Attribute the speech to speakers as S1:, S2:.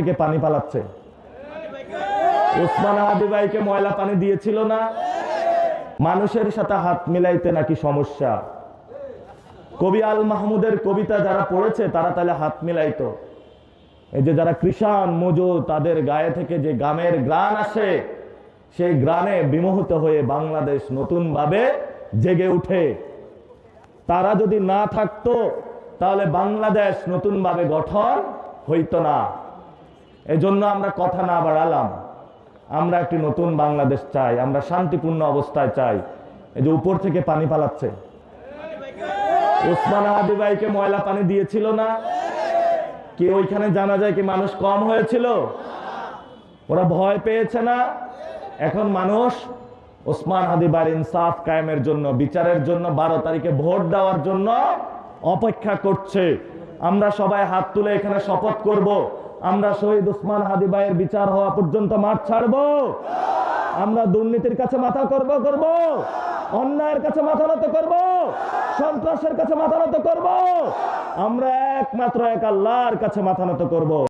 S1: থেকে পানি পালাচ্ছে। ওসমান হাদি ভাইকে ময়লা পানি দিয়েছিল না? মানুষের সাথে হাত মিলাইতে নাকি সমস্যা? কবি আল মাহমুদের কবিতা যারা পড়েছে তারা তাহলে হাত মিলাইতো। এই যে যারা কৃষাণ মজুর, তাদের গায়ে থেকে যে গামের গ্রাণ আসে, সেই গ্রাণে বিমোহিত হয়ে বাংলাদেশ নতুন ভাবে জেগে উঠে। তারা যদি না থাকতো তাহলে বাংলাদেশ নতুন ভাবে গঠন হইতো না। এজন্য আমরা কথা না বাড়ালাম। আমরা একটি নতুন বাংলাদেশ চাই, আমরা শান্তিপূর্ণ অবস্থায় চাই। এই যে উপর থেকে পানি পালাচ্ছে। ওসমান হাদি ভাইকে ময়লা পানি দিয়েছিল না? কি ওইখানে জানা যায় কি মানুষ কম হয়েছিল? ওরা ভয় পেয়েছে না? এখন মানুষ ওসমান হাদি ভাইয়ের ইনসাফ কায়েমের জন্য, বিচারের জন্য 12 তারিখে ভোট দেওয়ার জন্য অপেক্ষা করছে। আমরা সবাই হাত তুলে এখানে শপথ করব, আমরা শহীদ ওসমান হাদি ভাইয়ের বিচার হওয়া পর্যন্ত মাঠ ছাড়বো। আমরা দুর্নীতির কাছে মাথা করব, অন্যায়ের কাছে মাথা নত করব, সন্ত্রাসের কাছে মাথা নত করব। আমরা একমাত্র এক আল্লাহর কাছে মাথা নত করব।